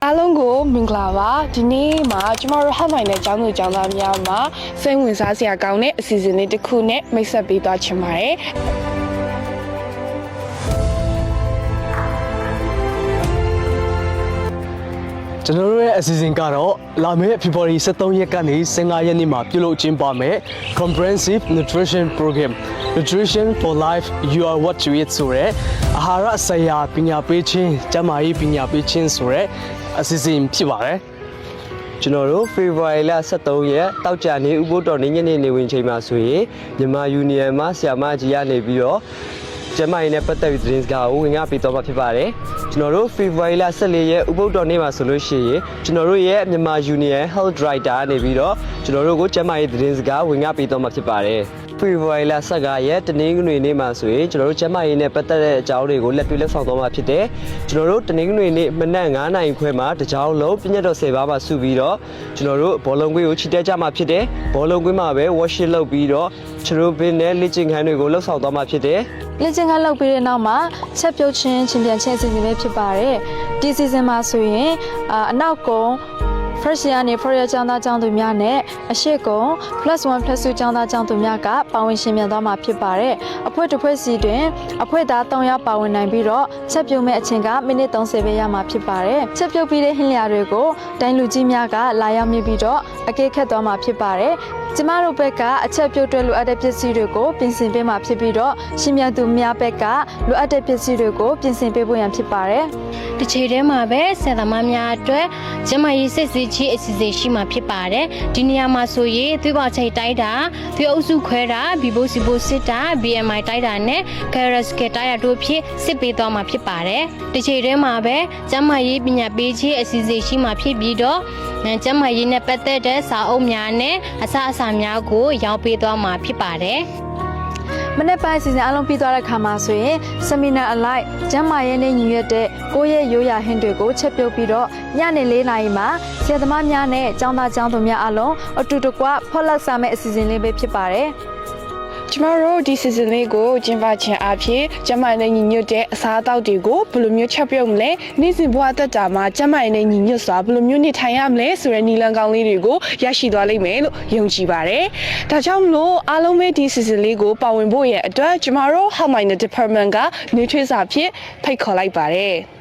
အားလုံးကိုမင်္ဂလာပါဒီနေ့မှာကျမတို့ဟတ်မိုင်နဲ့ကျောင်းသူကျောင်းသားများမှာစိတ်ဝင်စားစရာကောင်းတဲ့အစီအစဉ်လေးတစ်ခုနဲ့မိတ်ဆက်ပေးသွားချင်ပါတယ်ကျွန်တော်တို့ရဲ့အစီအစဉ်ကတော့လာမယ့် February 23 ရက်ကနေ15ရက်နေ့မှာပြုလုပ်ကျင်းပမယ် Comprehensive Nutrition Program Nutrition for Life You Are What You Eat ဆိုတဲ့အာဟာရဆိုင်ရာပညာပေးခြင်းကျန်းမာရေးပညာပေးခြင်းဆိုတဲ့အစီအစဉ်ဖြစ်ပါတယ်ကျွန်တော်တို့ February လ23ရက်တောက်ကြနေဥပုသ်တော်နေ့ညနေဝင်ချိန်မှာဆိုရင်မြန်မာယူနီယံမှာဆရာမကြီးကနေပြီးတော့ကျမကြီးနဲ့ပတ်သက်ပြီးသတင်းစကားကိုဝင်ငါပေးတော့မှာဖြစ်ပါတယ်ကျွန်တော်တို့ February လ14ရက်ဥပုသ်တော်နေ့မှာဆိုလို့ရှိရင်ကျွန်တော်တို့ရဲ့မြန်မာ Union Health Director နေပြီးတော့ကျွန်တော်တို့ကိုကျမကြီးသတင်းစကားဝင်ငါပေးတော့မှာဖြစ်ပါတယ်February လ15ရက်တနင်္ဂနွေနေ့မှာဆိုရင်ကျွန်တော်တို့ကျမကြီးနဲ့ပတ်သက်တဲ့အကြောင်းတွေကိုလက်တွေ့လက်ဆောင်တော့မှာဖြစ်တယ်ကျွန်တော်တို့တနင်္ဂနွေနေ့မနက်9:00နာရီခွဲမှာတကြောင်လုံးပြည့်ညတ်တော်10ပါးမှာစုပြီးတော့ကျွန်တော်တို့ဘောလုံးကွင်းကိုချီတက်ကြမှာဖြစ်တယ်ဘောလုံးကွင်းမှာပဲ worship လုပ်ပြီးတော့ကျွန်တော်ဘင်းနဲ့လေ့ကျင့်ခန်းတွေကိုလှုပ်ဆောင်တော့မှာဖြစ်တယ်လေ့ကျင့်ခန်းလုပ်ပြီးတဲ့နောက်မှာချက်ပြုတ်ခြင်းချင်းပြန်ချက်စီစဉ်ပဲဖြစ်ပါတယ်ဒီ season မှာဆိုရင်အနောက်ကုန်း First year နဲ့ 4 year ကျောင်းသားကျောင်းသူများနဲ့အရှိကုံ +1+2 ကျောင်းသားကျောင်းသူများကပါဝင်ရှင်ပြန်သွားမှာဖြစ်ပါတယ်။အဖွဲ့တစ်ဖွဲ့စီတွင်အဖွဲ့သား3ယောက်ပါဝင်နိုင်ပြီးတော့ချက်ပြုတ်မဲ့အချိန်ကမိနစ်30ပဲရမှာဖြစ်ပါတယ်။ချက်ပြုတ်ပြီးတဲ့ဟင်းလျာတွေကိုတိုင်းလူကြီးများကလာရောက်မြည်ပြီးတော့အကဲခတ်သွားမှာဖြစ်ပါတယ်။ကျမတို့ဘက်ကအချက်ပြုတ်တွဲလိုအပ်တဲ့ပစ္စည်းတွေကိုပြင်ဆင်ပေးမှာဖြစ်ပြီးတော့ရှင်မြတ်သူများဘက်ကလိုအပ်တဲ့ပစ္စည်းတွေကိုပြင်ဆင်ပေးဖို့ရန်ဖြစ်ပါတယ်။ဒီချိန်ထဲမှာပဲဆရာသမားများအတွက်ကျမရေးစစ်စစ်ချင်းအစီအစဉ်ရှိမှာဖြစ်ပါတယ်။ဒီနေရာမှာဆိုရင်သွေးပေါချိန်တိုက်တာ၊သွေးအုပ်စုခွဲတာ၊ဘီဘိုစီဘိုစစ်တာ၊ BMI တိုက်တာနဲ့ Carrot တိုက်တာတို့ဖြစ်စစ်ပေးသွားမှာဖြစ်ပါတယ်။ဒီချိန်ထဲမှာပဲကျမရေးပညာပေးခြင်းအစီအစဉ်ရှိမှာဖြစ်ပြီးတော့ကျမရေးနဲ့ပတ်သက်တဲ့စာအုပ်များနဲ့အစအစာများကိုရောင်းပေးသွားမှာဖြစ်ပါတယ်။မနေ့ပိုင်းစီစဉ်အလုံးပြီးသွားတဲ့ခါမှာဆိုရင်ဆမီနာအလိုက်ကျမ်းမာရေးနဲ့ညီညွတ်တဲ့ကိုယ့်ရဲ့ရိုးရာဟင်းတွေကိုချက်ပြုတ်ပြီးတော့ညနေ4 နာရီမှာဆရာသမားများနဲ့ကျောင်းသားကျောင်းသူများအလုံးအတူတကွဖော်လက်စားမဲ့အစီအစဉ်လေးပဲဖြစ်ပါတယ်ကျမတို့ဒီ season လေးကိုကျင်းပခြင်းအပြင်ကျမနဲ့ညီညွတ်တဲ့အစားအသောက်တွေကိုဘယ်လိုမျိုးချက်ပြုတ်မလဲနေ့စဉ်ဘဝသက်တာမှာကျမနဲ့ညီညွတ်စွာဘယ်လိုမျိုးနေထိုင်ရမလဲဆိုတဲ့နည်းလမ်းကောင်းလေးတွေကိုရရှိသွားလိမ့်မယ်လို့ယုံကြည်ပါတယ်။ဒါကြောင့်မလို့အားလုံးပဲဒီ season လေးကိုပါဝင်ဖို့ရတဲ့အတွက်ကျမတို့ Health Mind Department ကနှွေးထွေးစာဖြင့်ဖိတ်ခေါ်လိုက်ပါတယ်။